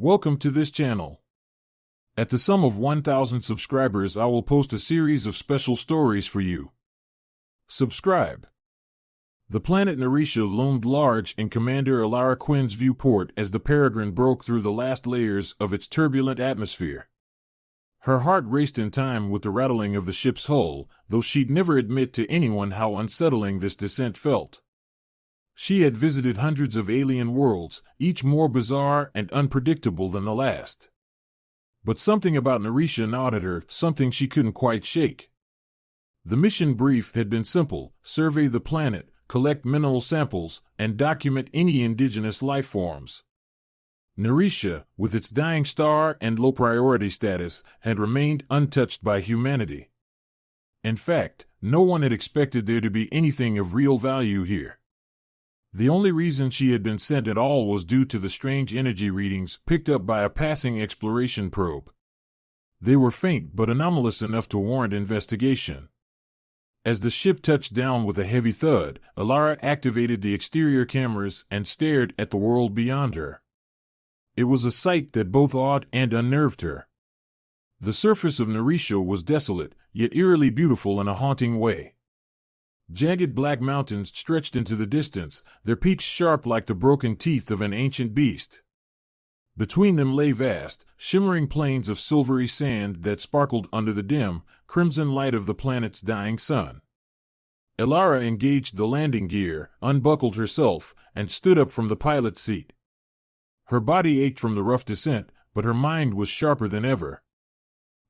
Welcome to this channel. At the sum of 1,000 subscribers, I will post a series of special stories for you. Subscribe. The planet Narisha loomed large in Commander Alara Quinn's viewport as the Peregrine broke through the last layers of its turbulent atmosphere. Her heart raced in time with the rattling of the ship's hull, though she'd never admit to anyone how unsettling this descent felt. She had visited hundreds of alien worlds, each more bizarre and unpredictable than the last. But something about Narisha gnawed at her, something she couldn't quite shake. The mission brief had been simple: survey the planet, collect mineral samples, and document any indigenous life forms. Narisha, with its dying star and low priority status, had remained untouched by humanity. In fact, no one had expected there to be anything of real value here. The only reason she had been sent at all was due to the strange energy readings picked up by a passing exploration probe. They were faint but anomalous enough to warrant investigation. As the ship touched down with a heavy thud, Alara activated the exterior cameras and stared at the world beyond her. It was a sight that both awed and unnerved her. The surface of Narisha was desolate, yet eerily beautiful in a haunting way. Jagged black mountains stretched into the distance, their peaks sharp like the broken teeth of an ancient beast. Between them lay vast, shimmering plains of silvery sand that sparkled under the dim, crimson light of the planet's dying sun. Alara engaged the landing gear, unbuckled herself, and stood up from the pilot's seat. Her body ached from the rough descent, but her mind was sharper than ever.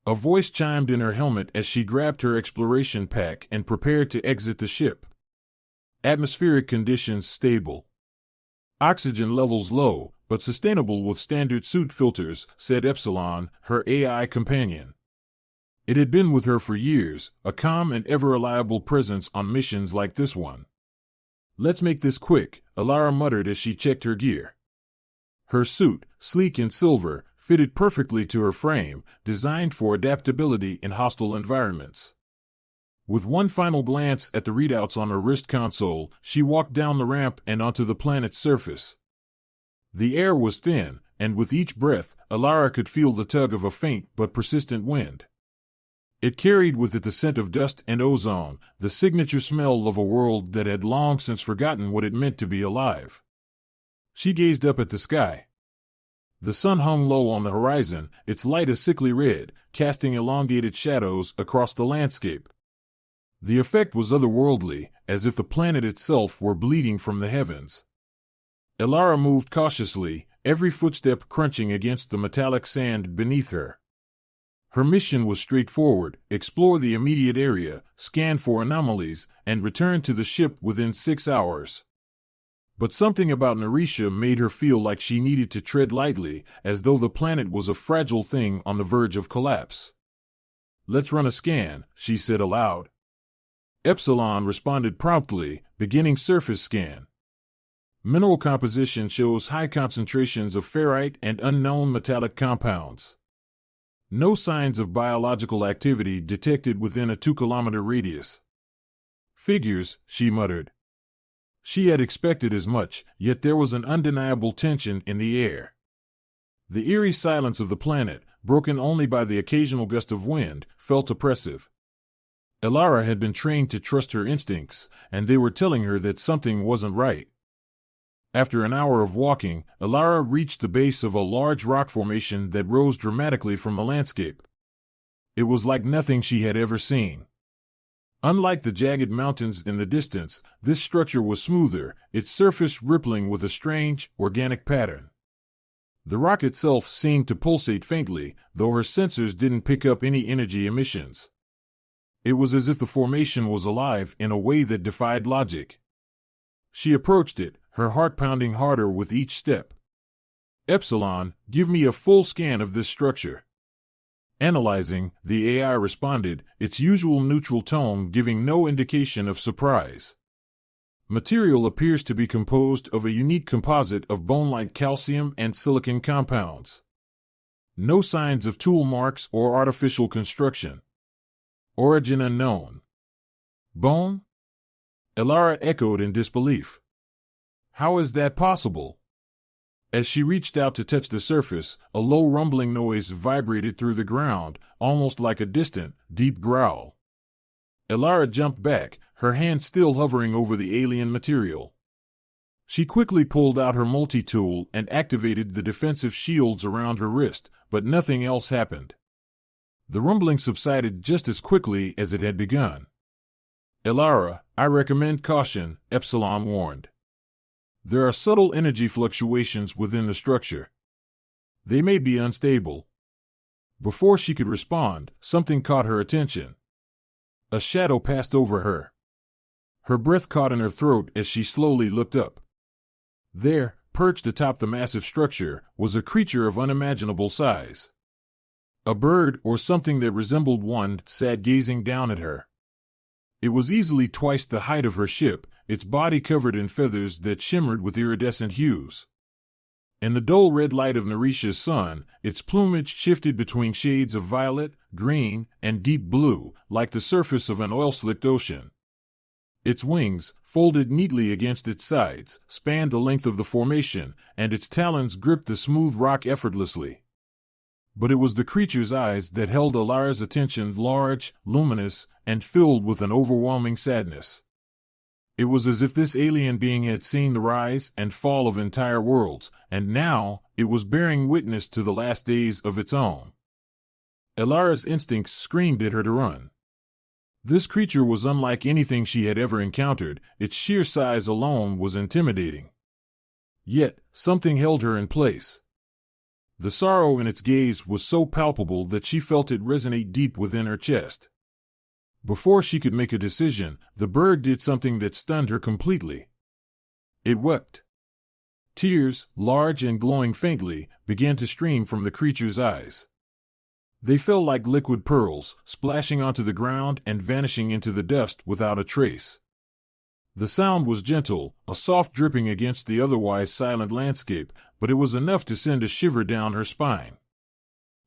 A voice chimed in her helmet as she grabbed her exploration pack and prepared to exit the ship. Atmospheric conditions stable. Oxygen levels low, but sustainable with standard suit filters, said Epsilon, her AI companion. It had been with her for years, a calm and ever-reliable presence on missions like this one. Let's make this quick, Alara muttered as she checked her gear. Her suit, sleek in silver, fitted perfectly to her frame, designed for adaptability in hostile environments. With one final glance at the readouts on her wrist console, she walked down the ramp and onto the planet's surface. The air was thin, and with each breath, Alara could feel the tug of a faint but persistent wind. It carried with it the scent of dust and ozone, the signature smell of a world that had long since forgotten what it meant to be alive. She gazed up at the sky. The sun hung low on the horizon, its light a sickly red, casting elongated shadows across the landscape. The effect was otherworldly, as if the planet itself were bleeding from the heavens. Alara moved cautiously, every footstep crunching against the metallic sand beneath her. Her mission was straightforward: explore the immediate area, scan for anomalies, and return to the ship within 6 hours. But something about Narisha made her feel like she needed to tread lightly, as though the planet was a fragile thing on the verge of collapse. Let's run a scan, she said aloud. Epsilon responded promptly, beginning surface scan. Mineral composition shows high concentrations of ferrite and unknown metallic compounds. No signs of biological activity detected within a 2-kilometer radius. Figures, she muttered. She had expected as much, yet there was an undeniable tension in the air. The eerie silence of the planet, broken only by the occasional gust of wind, felt oppressive. Alara had been trained to trust her instincts, and they were telling her that something wasn't right. After an hour of walking, Alara reached the base of a large rock formation that rose dramatically from the landscape. It was like nothing she had ever seen. Unlike the jagged mountains in the distance, this structure was smoother, its surface rippling with a strange, organic pattern. The rock itself seemed to pulsate faintly, though her sensors didn't pick up any energy emissions. It was as if the formation was alive in a way that defied logic. She approached it, her heart pounding harder with each step. Epsilon, give me a full scan of this structure. Analyzing, the AI responded, its usual neutral tone giving no indication of surprise. Material appears to be composed of a unique composite of bone-like calcium and silicon compounds. No signs of tool marks or artificial construction. Origin unknown. Bone? Alara echoed in disbelief. How is that possible? As she reached out to touch the surface, a low rumbling noise vibrated through the ground, almost like a distant, deep growl. Elara jumped back, her hand still hovering over the alien material. She quickly pulled out her multi-tool and activated the defensive shields around her wrist, but nothing else happened. The rumbling subsided just as quickly as it had begun. "Elara, I recommend caution," Epsilon warned. "There are subtle energy fluctuations within the structure. They may be unstable." Before she could respond, something caught her attention. A shadow passed over her. Her breath caught in her throat as she slowly looked up. There, perched atop the massive structure, was a creature of unimaginable size. A bird, or something that resembled one, sat gazing down at her. It was easily twice the height of her ship, its body covered in feathers that shimmered with iridescent hues. In the dull red light of Narisha's sun, its plumage shifted between shades of violet, green, and deep blue, like the surface of an oil-slicked ocean. Its wings, folded neatly against its sides, spanned the length of the formation, and its talons gripped the smooth rock effortlessly. But it was the creature's eyes that held Elara's attention, large, luminous, and filled with an overwhelming sadness. It was as if this alien being had seen the rise and fall of entire worlds, and now it was bearing witness to the last days of its own. Elara's instincts screamed at her to run. This creature was unlike anything she had ever encountered, its sheer size alone was intimidating. Yet, something held her in place. The sorrow in its gaze was so palpable that she felt it resonate deep within her chest. Before she could make a decision, the bird did something that stunned her completely. It wept. Tears, large and glowing faintly, began to stream from the creature's eyes. They fell like liquid pearls, splashing onto the ground and vanishing into the dust without a trace. The sound was gentle, a soft dripping against the otherwise silent landscape, but it was enough to send a shiver down her spine.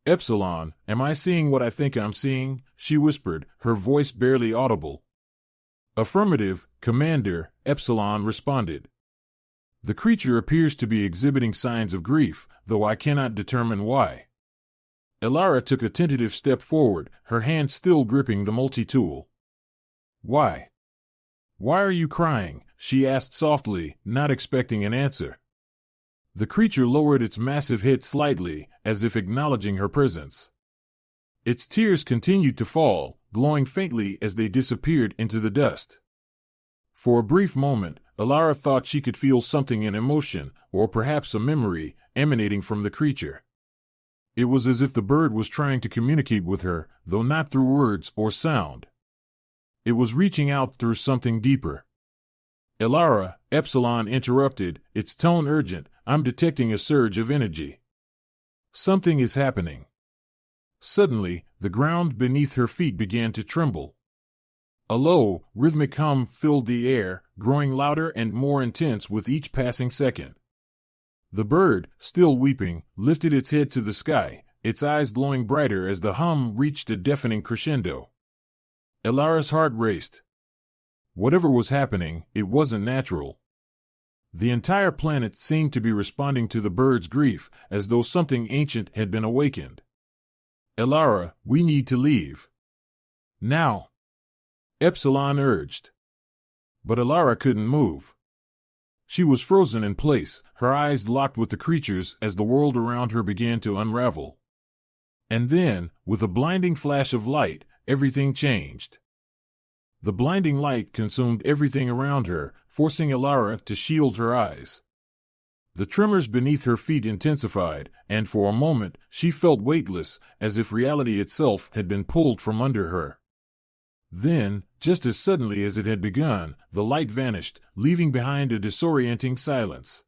"Epsilon, am I seeing what I think I'm seeing?" she whispered, her voice barely audible. "Affirmative, Commander," Epsilon responded. "The creature appears to be exhibiting signs of grief, though I cannot determine why." Elara took a tentative step forward, her hand still gripping the multi-tool. "Why? Why are you crying?" she asked softly, not expecting an answer. The creature lowered its massive head slightly, as if acknowledging her presence. Its tears continued to fall, glowing faintly as they disappeared into the dust. For a brief moment, Elara thought she could feel something in emotion, or perhaps a memory, emanating from the creature. It was as if the bird was trying to communicate with her, though not through words or sound. It was reaching out through something deeper. "Elara," Epsilon interrupted, its tone urgent, "I'm detecting a surge of energy. Something is happening." Suddenly, the ground beneath her feet began to tremble. A low, rhythmic hum filled the air, growing louder and more intense with each passing second. The bird, still weeping, lifted its head to the sky, its eyes glowing brighter as the hum reached a deafening crescendo. Elara's heart raced. Whatever was happening, it wasn't natural. The entire planet seemed to be responding to the bird's grief, as though something ancient had been awakened. "Elara, we need to leave. Now," Epsilon urged. But Elara couldn't move. She was frozen in place, her eyes locked with the creature's as the world around her began to unravel. And then, with a blinding flash of light, everything changed. The blinding light consumed everything around her, forcing Elara to shield her eyes. The tremors beneath her feet intensified, and for a moment she felt weightless, as if reality itself had been pulled from under her. Then, just as suddenly as it had begun, the light vanished, leaving behind a disorienting silence.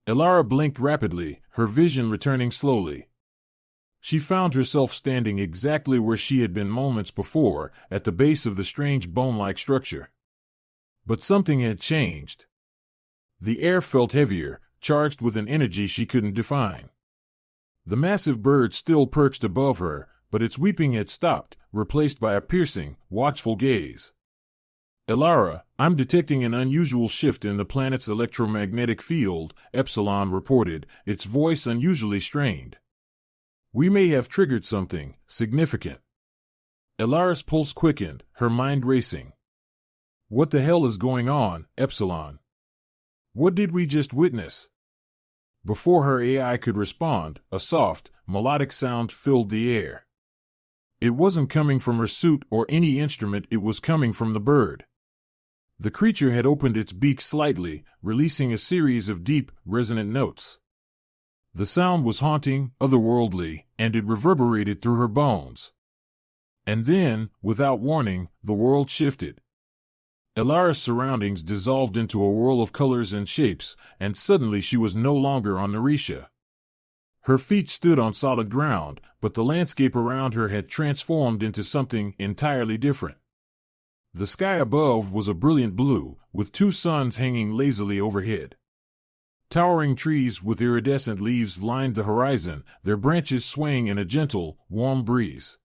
Elara blinked rapidly, her vision returning slowly. She found herself standing exactly where she had been moments before, at the base of the strange bone-like structure. But something had changed. The air felt heavier, charged with an energy she couldn't define. The massive bird still perched above her, but its weeping had stopped, replaced by a piercing, watchful gaze. Elara, I'm detecting an unusual shift in the planet's electromagnetic field, Epsilon reported, its voice unusually strained. We may have triggered something significant. Elara's pulse quickened, her mind racing. What the hell is going on, Epsilon? What did we just witness? Before her AI could respond, a soft, melodic sound filled the air. It wasn't coming from her suit or any instrument, it was coming from the bird. The creature had opened its beak slightly, releasing a series of deep, resonant notes. The sound was haunting, otherworldly, and it reverberated through her bones. And then, without warning, the world shifted. Elara's surroundings dissolved into a whirl of colors and shapes, and suddenly she was no longer on Narisha. Her feet stood on solid ground, but the landscape around her had transformed into something entirely different. The sky above was a brilliant blue, with two suns hanging lazily overhead. Towering trees with iridescent leaves lined the horizon, their branches swaying in a gentle, warm breeze.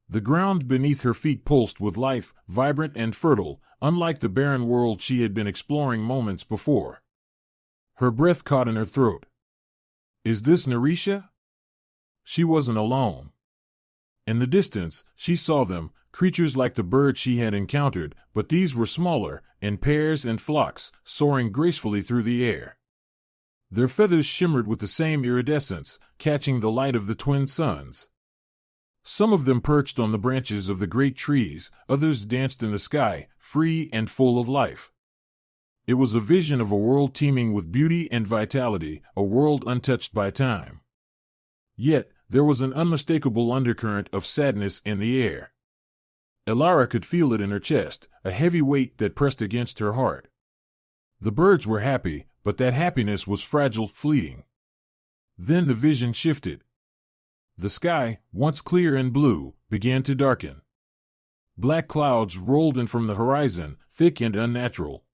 The ground beneath her feet pulsed with life, vibrant and fertile, unlike the barren world she had been exploring moments before. Her breath caught in her throat. Is this Narisha? She wasn't alone. In the distance, she saw them, creatures like the bird she had encountered, but these were smaller, in pairs and flocks, soaring gracefully through the air. Their feathers shimmered with the same iridescence, catching the light of the twin suns. Some of them perched on the branches of the great trees, others danced in the sky, free and full of life. It was a vision of a world teeming with beauty and vitality, a world untouched by time. Yet, there was an unmistakable undercurrent of sadness in the air. Elara could feel it in her chest, a heavy weight that pressed against her heart. The birds were happy, but that happiness was fragile, fleeting. Then the vision shifted. The sky, once clear and blue, began to darken. Black clouds rolled in from the horizon, thick and unnatural.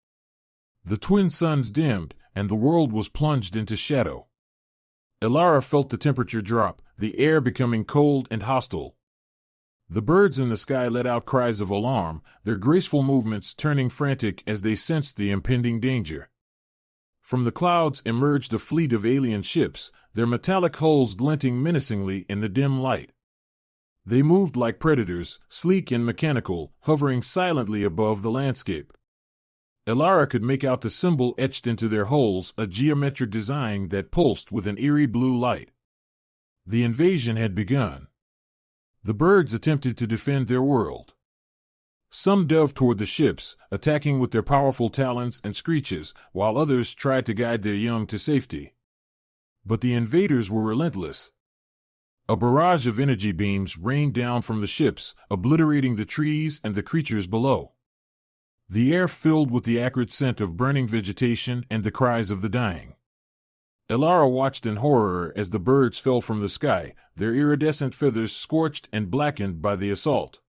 The twin suns dimmed, and the world was plunged into shadow. Elara felt the temperature drop, the air becoming cold and hostile. The birds in the sky let out cries of alarm, their graceful movements turning frantic as they sensed the impending danger. From the clouds emerged a fleet of alien ships, their metallic hulls glinting menacingly in the dim light. They moved like predators, sleek and mechanical, hovering silently above the landscape. Elara could make out the symbol etched into their hulls, a geometric design that pulsed with an eerie blue light. The invasion had begun. The birds attempted to defend their world. Some dove toward the ships, attacking with their powerful talons and screeches, while others tried to guide their young to safety. But the invaders were relentless. A barrage of energy beams rained down from the ships, obliterating the trees and the creatures below. The air filled with the acrid scent of burning vegetation and the cries of the dying. Elara watched in horror as the birds fell from the sky, their iridescent feathers scorched and blackened by the assault.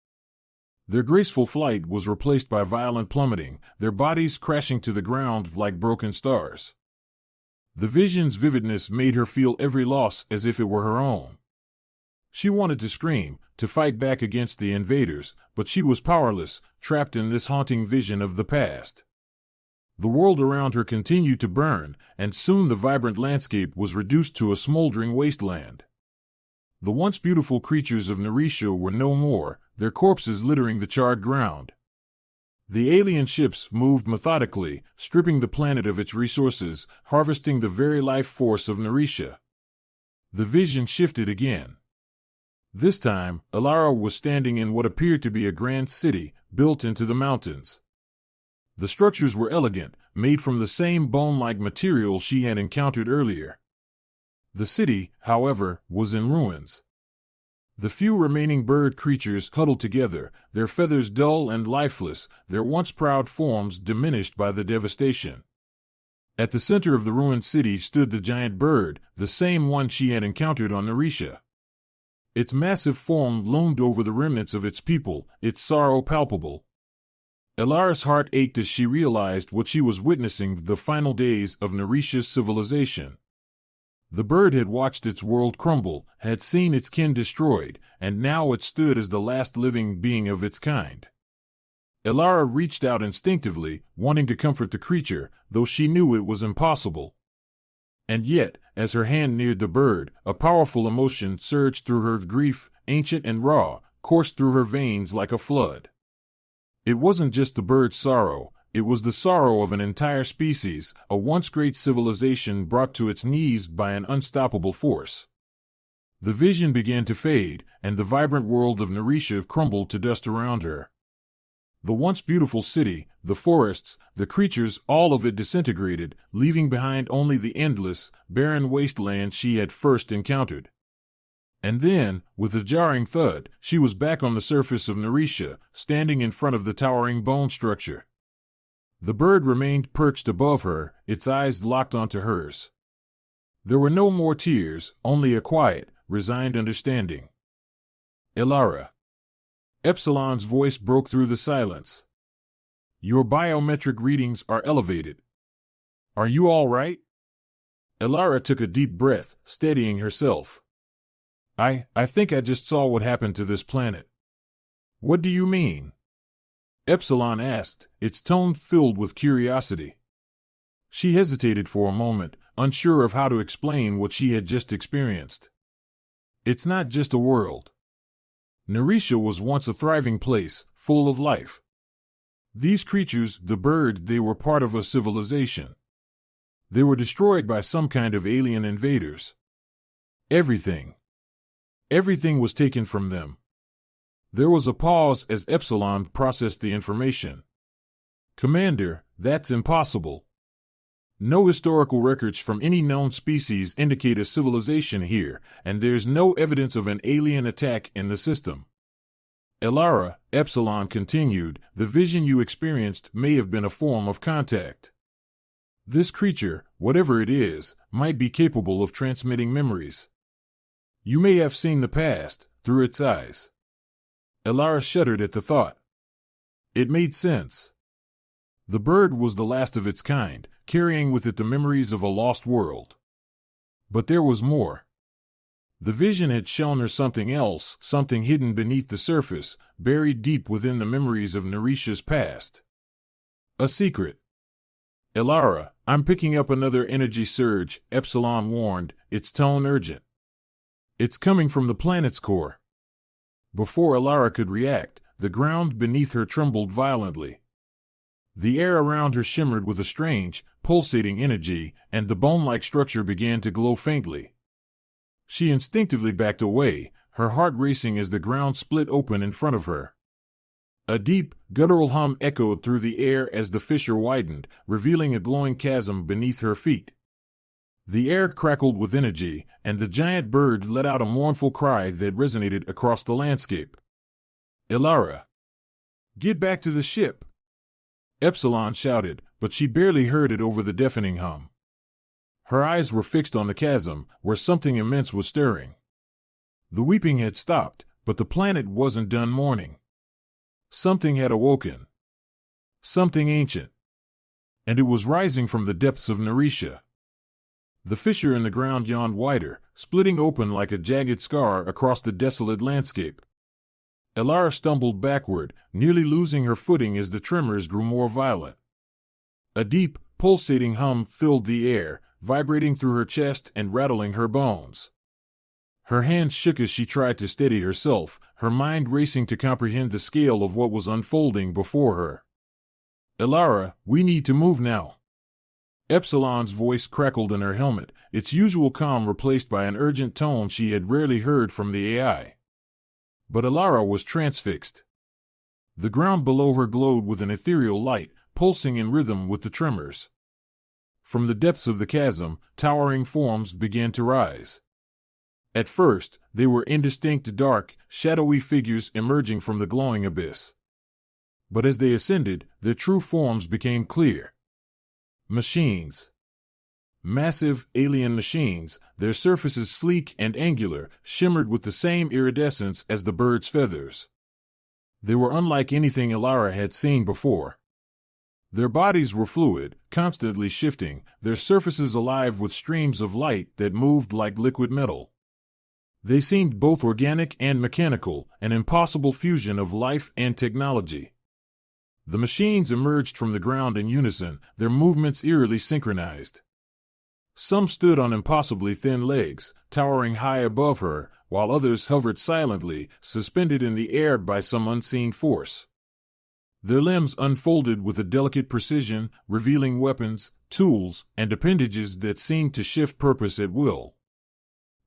Their graceful flight was replaced by violent plummeting, their bodies crashing to the ground like broken stars. The vision's vividness made her feel every loss as if it were her own. She wanted to scream, to fight back against the invaders, but she was powerless, trapped in this haunting vision of the past. The world around her continued to burn, and soon the vibrant landscape was reduced to a smoldering wasteland. The once beautiful creatures of Narisha were no more, their corpses littering the charred ground. The alien ships moved methodically, stripping the planet of its resources, harvesting the very life force of Narisha. The vision shifted again. This time, Elara was standing in what appeared to be a grand city, built into the mountains. The structures were elegant, made from the same bone-like material she had encountered earlier. The city, however, was in ruins. The few remaining bird creatures huddled together, their feathers dull and lifeless, their once proud forms diminished by the devastation. At the center of the ruined city stood the giant bird, the same one she had encountered on Narisha. Its massive form loomed over the remnants of its people, its sorrow palpable. Elara's heart ached as she realized what she was witnessing, the final days of Narisha's civilization. The bird had watched its world crumble, had seen its kin destroyed, and now it stood as the last living being of its kind. Elara reached out instinctively, wanting to comfort the creature, though she knew it was impossible. And yet, as her hand neared the bird, a powerful emotion surged through her. Grief, ancient and raw, coursed through her veins like a flood. It wasn't just the bird's sorrow, it was the sorrow of an entire species, a once great civilization brought to its knees by an unstoppable force. The vision began to fade, and the vibrant world of Narisha crumbled to dust around her. The once beautiful city, the forests, the creatures, all of it disintegrated, leaving behind only the endless, barren wasteland she had first encountered. And then, with a jarring thud, she was back on the surface of Narisha, standing in front of the towering bone structure. The bird remained perched above her, its eyes locked onto hers. There were no more tears, only a quiet, resigned understanding. Elara. Epsilon's voice broke through the silence. Your biometric readings are elevated. Are you all right? Elara took a deep breath, steadying herself. I think I just saw what happened to this planet. What do you mean? Epsilon asked, its tone filled with curiosity. She hesitated for a moment, unsure of how to explain what she had just experienced. It's not just a world. Narisha was once a thriving place, full of life. These creatures, the birds, they were part of a civilization. They were destroyed by some kind of alien invaders. Everything was taken from them. There was a pause as Epsilon processed the information. Commander, that's impossible. No historical records from any known species indicate a civilization here, and there's no evidence of an alien attack in the system. Elara, Epsilon continued, the vision you experienced may have been a form of contact. This creature, whatever it is, might be capable of transmitting memories. You may have seen the past, through its eyes. Elara shuddered at the thought. It made sense. The bird was the last of its kind, carrying with it the memories of a lost world. But there was more. The vision had shown her something else, something hidden beneath the surface, buried deep within the memories of Narisha's past. A secret. Elara, I'm picking up another energy surge, Epsilon warned, its tone urgent. It's coming from the planet's core. Before Elara could react, the ground beneath her trembled violently. The air around her shimmered with a strange, pulsating energy, and the bone-like structure began to glow faintly. She instinctively backed away, her heart racing as the ground split open in front of her. A deep, guttural hum echoed through the air as the fissure widened, revealing a glowing chasm beneath her feet. The air crackled with energy, and the giant bird let out a mournful cry that resonated across the landscape. Elara! Get back to the ship! Epsilon shouted, but she barely heard it over the deafening hum. Her eyes were fixed on the chasm, where something immense was stirring. The weeping had stopped, but the planet wasn't done mourning. Something had awoken. Something ancient. And it was rising from the depths of Narisha. The fissure in the ground yawned wider, splitting open like a jagged scar across the desolate landscape. Elara stumbled backward, nearly losing her footing as the tremors grew more violent. A deep, pulsating hum filled the air, vibrating through her chest and rattling her bones. Her hands shook as she tried to steady herself, her mind racing to comprehend the scale of what was unfolding before her. Elara, we need to move now. Epsilon's voice crackled in her helmet, its usual calm replaced by an urgent tone she had rarely heard from the AI. But Elara was transfixed. The ground below her glowed with an ethereal light, pulsing in rhythm with the tremors. From the depths of the chasm, towering forms began to rise. At first, they were indistinct, dark, shadowy figures emerging from the glowing abyss. But as they ascended, their true forms became clear. Machines. Massive, alien machines, their surfaces sleek and angular, shimmered with the same iridescence as the bird's feathers. They were unlike anything Elara had seen before. Their bodies were fluid, constantly shifting, their surfaces alive with streams of light that moved like liquid metal. They seemed both organic and mechanical, an impossible fusion of life and technology. The machines emerged from the ground in unison, their movements eerily synchronized. Some stood on impossibly thin legs, towering high above her, while others hovered silently, suspended in the air by some unseen force. Their limbs unfolded with a delicate precision, revealing weapons, tools, and appendages that seemed to shift purpose at will.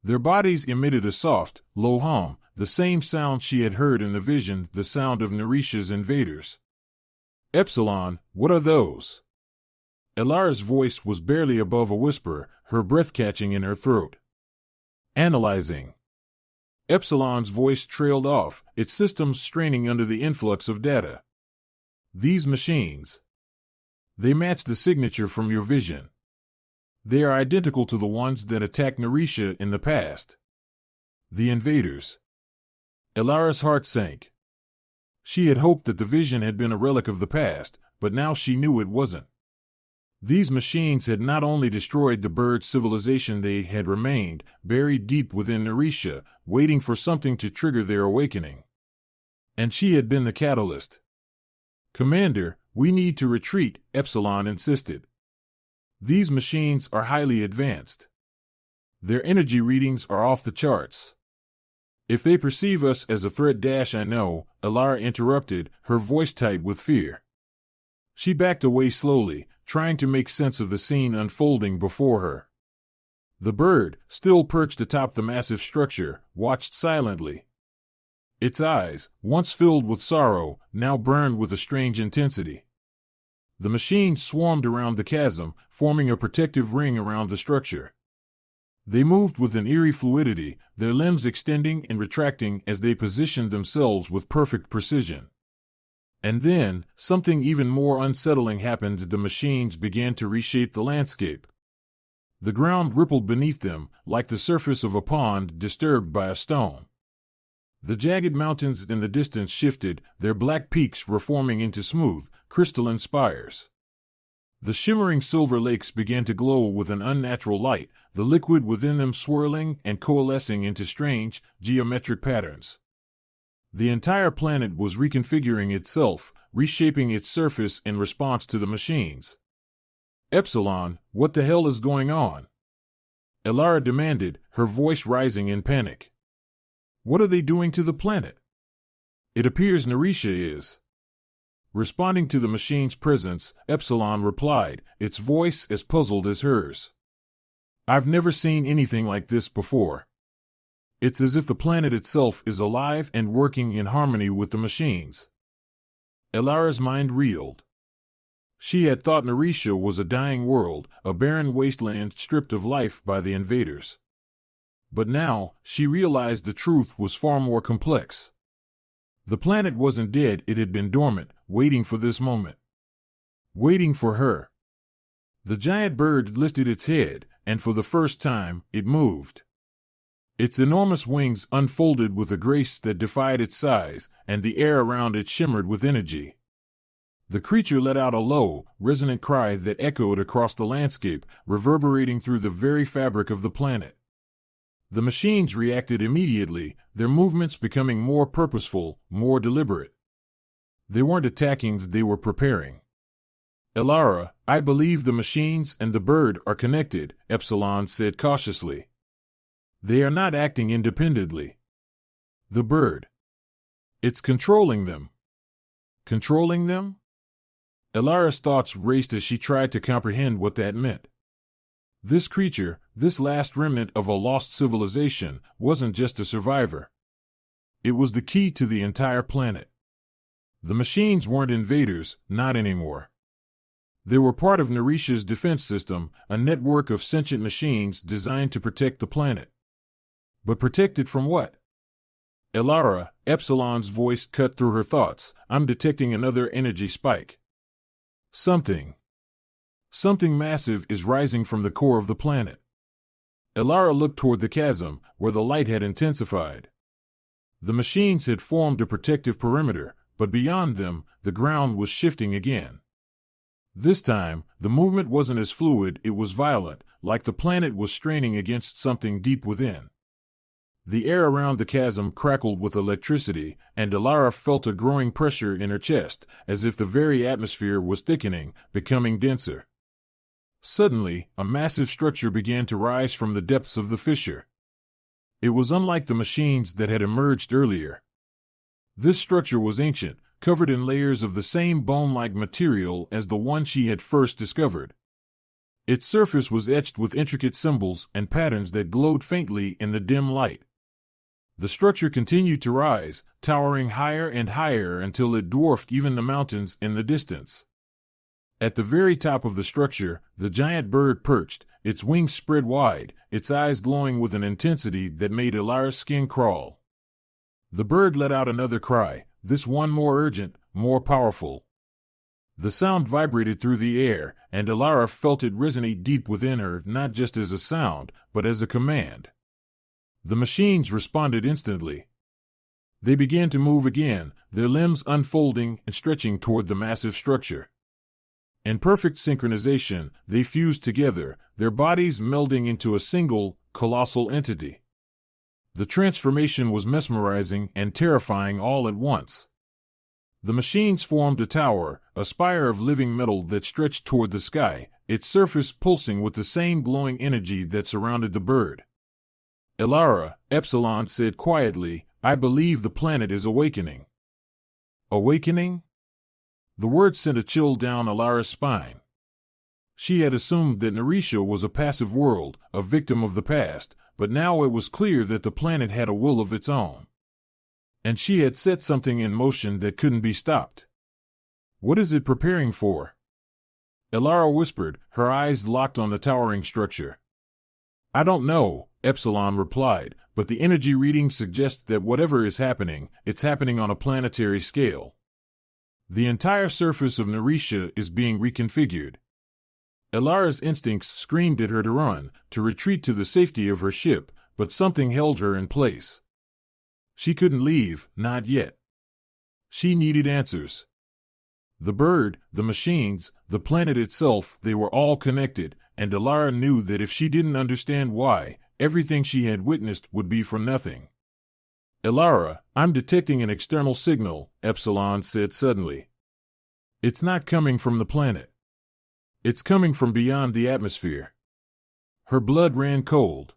Their bodies emitted a soft, low hum, the same sound she had heard in the vision, the sound of Narisha's invaders. Epsilon, what are those? Elara's voice was barely above a whisper, her breath catching in her throat. Analyzing. Epsilon's voice trailed off, its systems straining under the influx of data. These machines. They match the signature from your vision. They are identical to the ones that attacked Narisha in the past. The invaders. Elara's heart sank. She had hoped that the vision had been a relic of the past, but now she knew it wasn't. These machines had not only destroyed the bird civilization, they had remained buried deep within Narisha, waiting for something to trigger their awakening. And she had been the catalyst. Commander, we need to retreat, Epsilon insisted. These machines are highly advanced. Their energy readings are off the charts. If they perceive us as a threat, I know, Elara interrupted, her voice tight with fear. She backed away slowly, trying to make sense of the scene unfolding before her. The bird, still perched atop the massive structure, watched silently. Its eyes, once filled with sorrow, now burned with a strange intensity. The machines swarmed around the chasm, forming a protective ring around the structure. They moved with an eerie fluidity, their limbs extending and retracting as they positioned themselves with perfect precision. And then, something even more unsettling happened. The machines began to reshape the landscape. The ground rippled beneath them, like the surface of a pond disturbed by a stone. The jagged mountains in the distance shifted, their black peaks reforming into smooth, crystalline spires. The shimmering silver lakes began to glow with an unnatural light, the liquid within them swirling and coalescing into strange, geometric patterns. The entire planet was reconfiguring itself, reshaping its surface in response to the machines. Epsilon, what the hell is going on? Elara demanded, her voice rising in panic. What are they doing to the planet? It appears Narisha is. Responding to the machine's presence, Epsilon replied, its voice as puzzled as hers. I've never seen anything like this before. It's as if the planet itself is alive and working in harmony with the machines. Elara's mind reeled. She had thought Narisha was a dying world, a barren wasteland stripped of life by the invaders. But now, she realized the truth was far more complex. The planet wasn't dead, it had been dormant, waiting for this moment. Waiting for her. The giant bird lifted its head, and for the first time, it moved. Its enormous wings unfolded with a grace that defied its size, and the air around it shimmered with energy. The creature let out a low, resonant cry that echoed across the landscape, reverberating through the very fabric of the planet. The machines reacted immediately, their movements becoming more purposeful, more deliberate. They weren't attacking, they were preparing. Elara, I believe the machines and the bird are connected, Epsilon said cautiously. They are not acting independently. The bird. It's controlling them. Controlling them? Elara's thoughts raced as she tried to comprehend what that meant. This creature, this last remnant of a lost civilization, wasn't just a survivor. It was the key to the entire planet. The machines weren't invaders, not anymore. They were part of Narisha's defense system, a network of sentient machines designed to protect the planet. But protected from what? Elara, Epsilon's voice cut through her thoughts, I'm detecting another energy spike. Something massive is rising from the core of the planet. Elara looked toward the chasm, where the light had intensified. The machines had formed a protective perimeter, but beyond them, the ground was shifting again. This time, the movement wasn't as fluid, it was violent, like the planet was straining against something deep within. The air around the chasm crackled with electricity, and Alara felt a growing pressure in her chest, as if the very atmosphere was thickening, becoming denser. Suddenly, a massive structure began to rise from the depths of the fissure. It was unlike the machines that had emerged earlier. This structure was ancient, covered in layers of the same bone-like material as the one she had first discovered. Its surface was etched with intricate symbols and patterns that glowed faintly in the dim light. The structure continued to rise, towering higher and higher until it dwarfed even the mountains in the distance. At the very top of the structure, the giant bird perched, its wings spread wide, its eyes glowing with an intensity that made Alara's skin crawl. The bird let out another cry, this one more urgent, more powerful. The sound vibrated through the air, and Alara felt it resonate deep within her, not just as a sound, but as a command. The machines responded instantly. They began to move again, their limbs unfolding and stretching toward the massive structure. In perfect synchronization, they fused together, their bodies melding into a single, colossal entity. The transformation was mesmerizing and terrifying all at once. The machines formed a tower, a spire of living metal that stretched toward the sky, its surface pulsing with the same glowing energy that surrounded the bird. Alara, Epsilon said quietly, I believe the planet is awakening. Awakening? The word sent a chill down Alara's spine. She had assumed that Narisha was a passive world, a victim of the past, but now it was clear that the planet had a will of its own. And she had set something in motion that couldn't be stopped. What is it preparing for? Alara whispered, her eyes locked on the towering structure. I don't know, Epsilon replied, but the energy readings suggest that whatever is happening, it's happening on a planetary scale. The entire surface of Narisha is being reconfigured. Alara's instincts screamed at her to run, to retreat to the safety of her ship, but something held her in place. She couldn't leave, not yet. She needed answers. The bird, the machines, the planet itself, they were all connected, and Alara knew that if she didn't understand why, everything she had witnessed would be for nothing. Alara, I'm detecting an external signal, Epsilon said suddenly. It's not coming from the planet. It's coming from beyond the atmosphere. Her blood ran cold.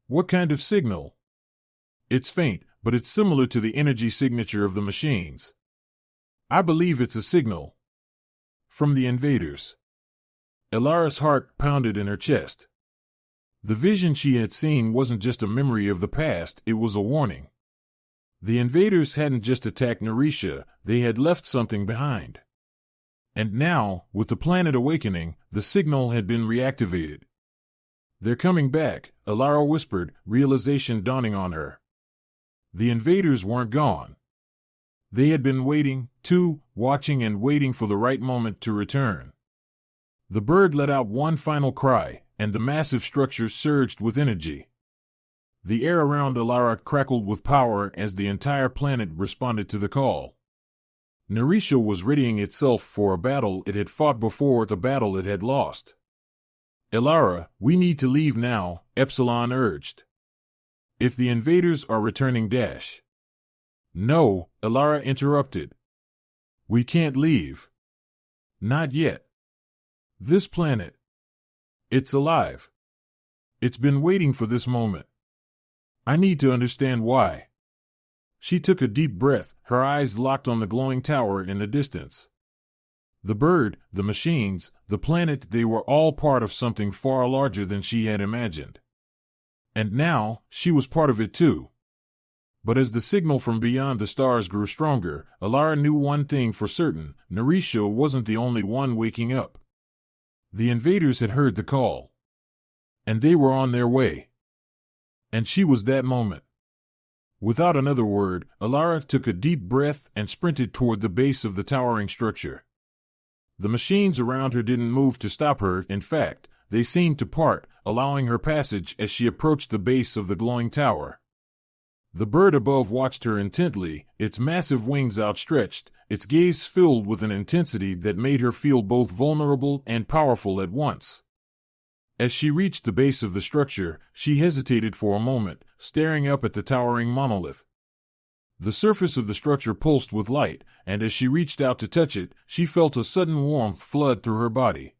What kind of signal? It's faint, but it's similar to the energy signature of the machines. I believe it's a signal. From the invaders. Alara's heart pounded in her chest. The vision she had seen wasn't just a memory of the past, it was a warning. The invaders hadn't just attacked Narisha, they had left something behind. And now, with the planet awakening, the signal had been reactivated. They're coming back, Alara whispered, realization dawning on her. The invaders weren't gone. They had been waiting, too, watching and waiting for the right moment to return. The bird let out one final cry, and the massive structure surged with energy. The air around Alara crackled with power as the entire planet responded to the call. Narisha was readying itself for a battle it had fought before, the battle it had lost. Alara, we need to leave now, Epsilon urged. If the invaders are returning dash. No, Alara interrupted. We can't leave. Not yet. This planet. It's alive. It's been waiting for this moment. I need to understand why. She took a deep breath, her eyes locked on the glowing tower in the distance. The bird, the machines, the planet, they were all part of something far larger than she had imagined. And now, she was part of it too. But as the signal from beyond the stars grew stronger, Alara knew one thing for certain, Narisha wasn't the only one waking up. The invaders had heard the call. And they were on their way. And she was that moment. Without another word, Alara took a deep breath and sprinted toward the base of the towering structure. The machines around her didn't move to stop her, in fact, they seemed to part, allowing her passage as she approached the base of the glowing tower. The bird above watched her intently, its massive wings outstretched, its gaze filled with an intensity that made her feel both vulnerable and powerful at once. As she reached the base of the structure, she hesitated for a moment, staring up at the towering monolith. The surface of the structure pulsed with light, and as she reached out to touch it, she felt a sudden warmth flood through her body.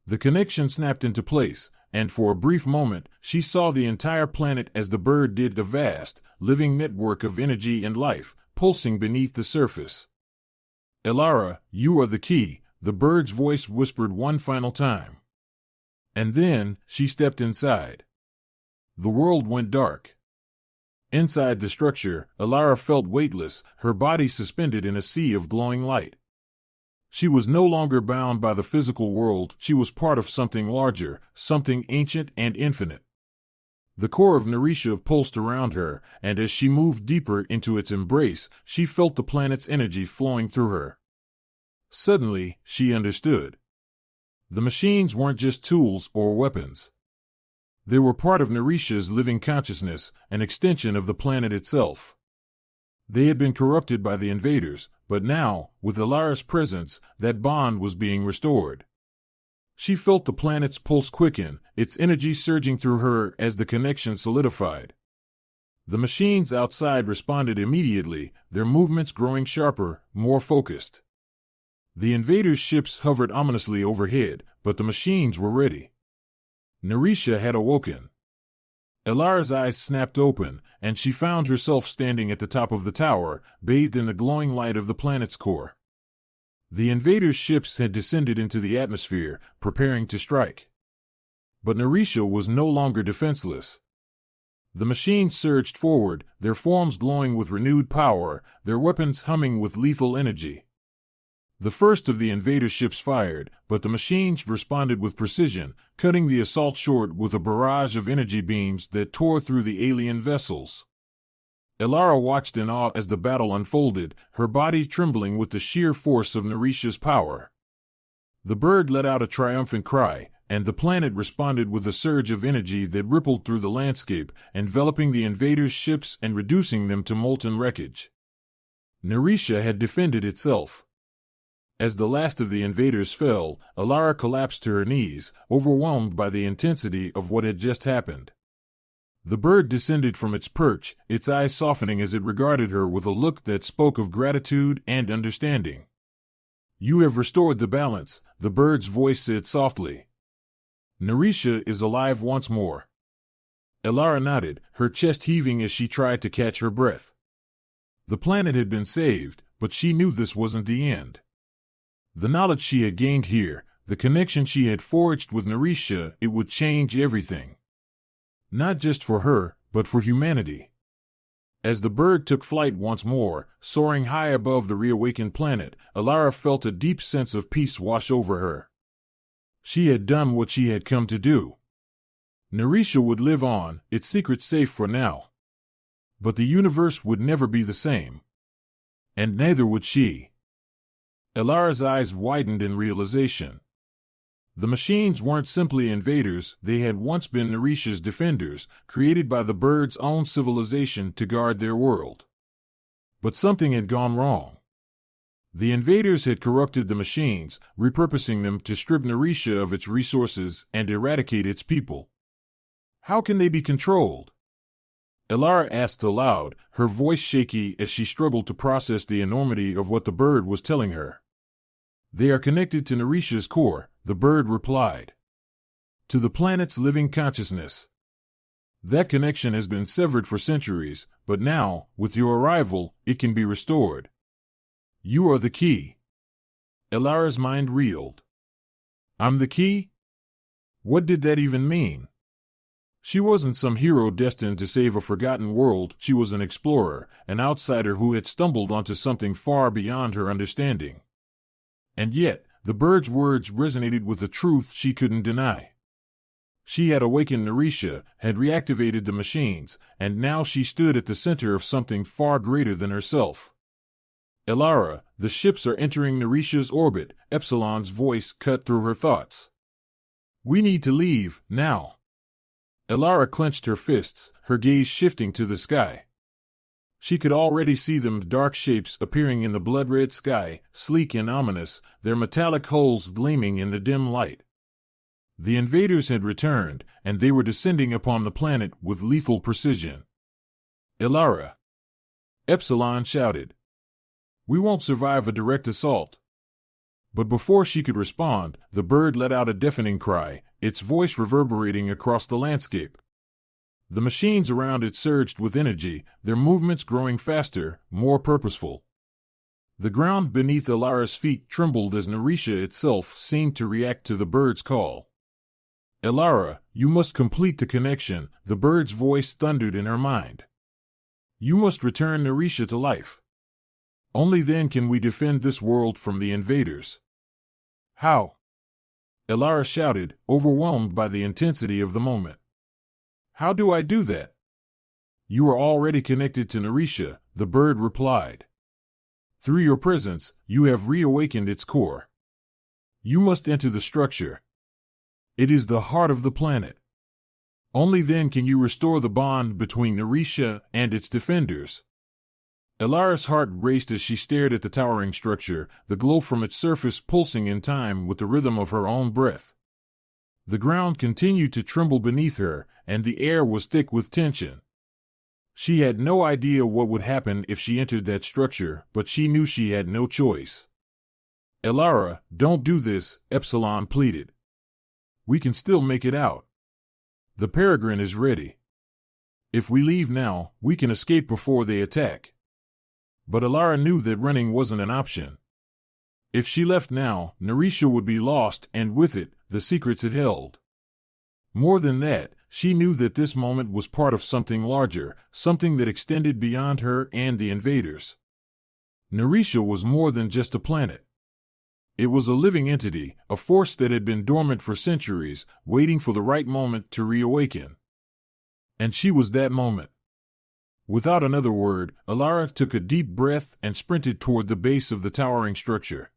The connection snapped into place, and for a brief moment, she saw the entire planet as the bird did, a vast, living network of energy and life, pulsing beneath the surface. "Elara, you are the key," the bird's voice whispered one final time. And then, she stepped inside. The world went dark. Inside the structure, Elara felt weightless, her body suspended in a sea of glowing light. She was no longer bound by the physical world, she was part of something larger, something ancient and infinite. The core of Narisha pulsed around her, and as she moved deeper into its embrace, she felt the planet's energy flowing through her. Suddenly, she understood. The machines weren't just tools or weapons. They were part of Narisha's living consciousness, an extension of the planet itself. They had been corrupted by the invaders, but now, with Elara's presence, that bond was being restored. She felt the planet's pulse quicken, its energy surging through her as the connection solidified. The machines outside responded immediately, their movements growing sharper, more focused. The invaders' ships hovered ominously overhead, but the machines were ready. Narisha had awoken. Elara's eyes snapped open, and she found herself standing at the top of the tower, bathed in the glowing light of the planet's core. The invaders' ships had descended into the atmosphere, preparing to strike. But Narisha was no longer defenseless. The machines surged forward, their forms glowing with renewed power, their weapons humming with lethal energy. The first of the invader ships fired, but the machines responded with precision, cutting the assault short with a barrage of energy beams that tore through the alien vessels. Elara watched in awe as the battle unfolded, her body trembling with the sheer force of Narisha's power. The bird let out a triumphant cry, and the planet responded with a surge of energy that rippled through the landscape, enveloping the invaders' ships and reducing them to molten wreckage. Narisha had defended itself. As the last of the invaders fell, Elara collapsed to her knees, overwhelmed by the intensity of what had just happened. The bird descended from its perch, its eyes softening as it regarded her with a look that spoke of gratitude and understanding. "You have restored the balance," the bird's voice said softly. "Narisha is alive once more." Elara nodded, her chest heaving as she tried to catch her breath. The planet had been saved, but she knew this wasn't the end. The knowledge she had gained here, the connection she had forged with Narisha, it would change everything. Not just for her, but for humanity. As the bird took flight once more, soaring high above the reawakened planet, Elara felt a deep sense of peace wash over her. She had done what she had come to do. Narisha would live on, its secret safe for now. But the universe would never be the same. And neither would she. Elara's eyes widened in realization. The machines weren't simply invaders, they had once been Narisha's defenders, created by the bird's own civilization to guard their world. But something had gone wrong. The invaders had corrupted the machines, repurposing them to strip Narisha of its resources and eradicate its people. How can they be controlled? Elara asked aloud, her voice shaky as she struggled to process the enormity of what the bird was telling her. "They are connected to Narisha's core," the bird replied. "To the planet's living consciousness. That connection has been severed for centuries, but now, with your arrival, it can be restored. You are the key." Elara's mind reeled. "I'm the key?" What did that even mean? She wasn't some hero destined to save a forgotten world, she was an explorer, an outsider who had stumbled onto something far beyond her understanding. And yet, the bird's words resonated with a truth she couldn't deny. She had awakened Narisha, had reactivated the machines, and now she stood at the center of something far greater than herself. "Elara, the ships are entering Narisha's orbit," Epsilon's voice cut through her thoughts. "We need to leave, now." Elara clenched her fists, her gaze shifting to the sky. She could already see them, dark shapes appearing in the blood-red sky, sleek and ominous, their metallic hulls gleaming in the dim light. The invaders had returned, and they were descending upon the planet with lethal precision. "Elara!" Epsilon shouted. "We won't survive a direct assault." But before she could respond, the bird let out a deafening cry, its voice reverberating across the landscape. The machines around it surged with energy, their movements growing faster, more purposeful. The ground beneath Elara's feet trembled as Narisha itself seemed to react to the bird's call. "Elara, you must complete the connection," the bird's voice thundered in her mind. "You must return Narisha to life. Only then can we defend this world from the invaders." "How?" Elara shouted, overwhelmed by the intensity of the moment. "How do I do that?" "You are already connected to Narisha," the bird replied. "Through your presence, you have reawakened its core. You must enter the structure. It is the heart of the planet. Only then can you restore the bond between Narisha and its defenders." Elara's heart raced as she stared at the towering structure, the glow from its surface pulsing in time with the rhythm of her own breath. The ground continued to tremble beneath her, and the air was thick with tension. She had no idea what would happen if she entered that structure, but she knew she had no choice. "Elara, don't do this," Epsilon pleaded. "We can still make it out. The Peregrine is ready. If we leave now, we can escape before they attack." But Elara knew that running wasn't an option. If she left now, Narisha would be lost, and with it, the secrets it held. More than that, she knew that this moment was part of something larger, something that extended beyond her and the invaders. Narisha was more than just a planet. It was a living entity, a force that had been dormant for centuries, waiting for the right moment to reawaken. And she was that moment. Without another word, Elara took a deep breath and sprinted toward the base of the towering structure.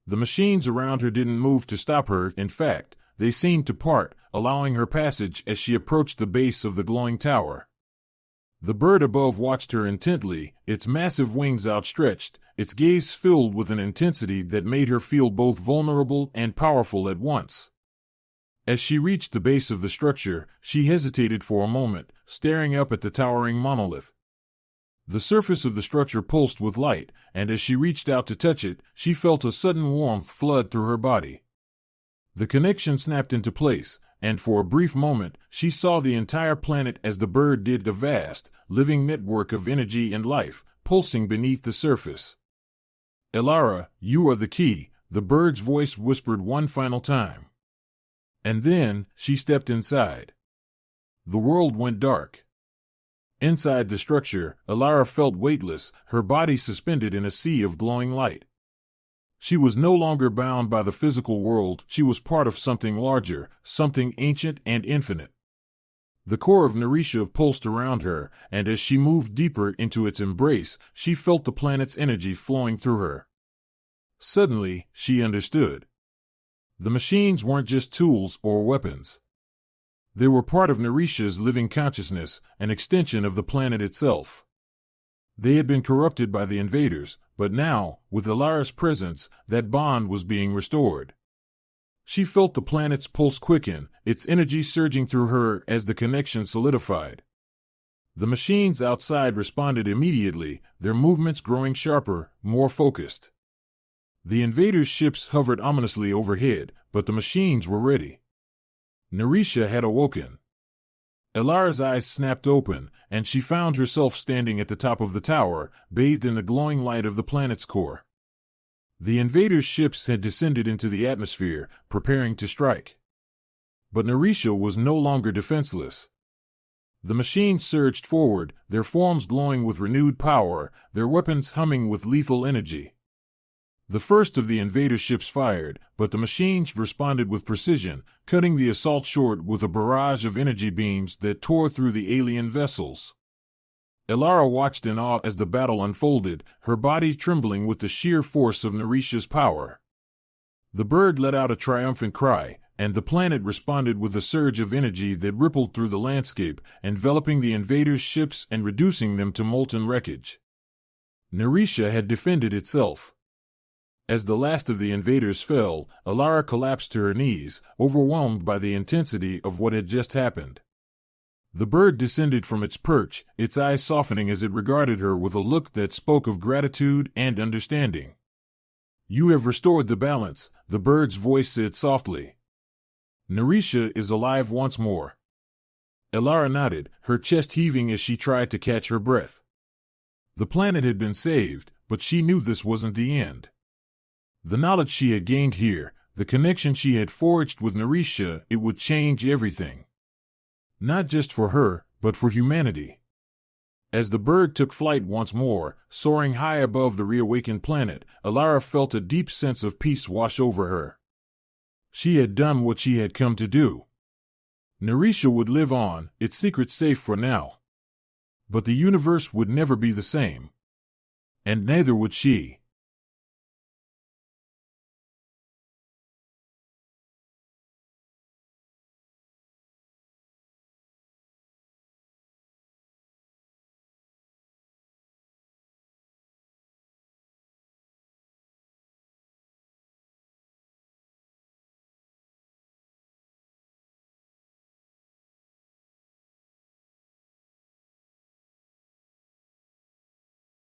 The machines around her didn't move to stop her. In fact, they seemed to part, allowing her passage as she approached the base of the glowing tower. The bird above watched her intently, its massive wings outstretched, its gaze filled with an intensity that made her feel both vulnerable and powerful at once. As she reached the base of the structure, she hesitated for a moment, staring up at the towering monolith. The surface of the structure pulsed with light, and as she reached out to touch it, she felt a sudden warmth flood through her body. The connection snapped into place, and for a brief moment, she saw the entire planet as the bird did, a vast, living network of energy and life, pulsing beneath the surface. "Elara, you are the key," the bird's voice whispered one final time. And then, she stepped inside. The world went dark. Inside the structure, Elara felt weightless, her body suspended in a sea of glowing light. She was no longer bound by the physical world, she was part of something larger, something ancient and infinite. The core of Narisha pulsed around her, and as she moved deeper into its embrace, she felt the planet's energy flowing through her. Suddenly, she understood. The machines weren't just tools or weapons. They were part of Narisha's living consciousness, an extension of the planet itself. They had been corrupted by the invaders, but now, with Elara's presence, that bond was being restored. She felt the planet's pulse quicken, its energy surging through her as the connection solidified. The machines outside responded immediately, their movements growing sharper, more focused. The invaders' ships hovered ominously overhead, but the machines were ready. Narisha had awoken. Elara's eyes snapped open, and she found herself standing at the top of the tower, bathed in the glowing light of the planet's core. The invaders' ships had descended into the atmosphere, preparing to strike. But Narisha was no longer defenseless. The machines surged forward, their forms glowing with renewed power, their weapons humming with lethal energy. The first of the invader ships fired, but the machines responded with precision, cutting the assault short with a barrage of energy beams that tore through the alien vessels. Elara watched in awe as the battle unfolded, her body trembling with the sheer force of Narisha's power. The bird let out a triumphant cry, and the planet responded with a surge of energy that rippled through the landscape, enveloping the invaders' ships and reducing them to molten wreckage. Narisha had defended itself. As the last of the invaders fell, Alara collapsed to her knees, overwhelmed by the intensity of what had just happened. The bird descended from its perch, its eyes softening as it regarded her with a look that spoke of gratitude and understanding. "You have restored the balance," the bird's voice said softly. "Narisha is alive once more." Alara nodded, her chest heaving as she tried to catch her breath. The planet had been saved, but she knew this wasn't the end. The knowledge she had gained here, the connection she had forged with Narisha, it would change everything. Not just for her, but for humanity. As the bird took flight once more, soaring high above the reawakened planet, Alara felt a deep sense of peace wash over her. She had done what she had come to do. Narisha would live on, its secret safe for now. But the universe would never be the same. And neither would she.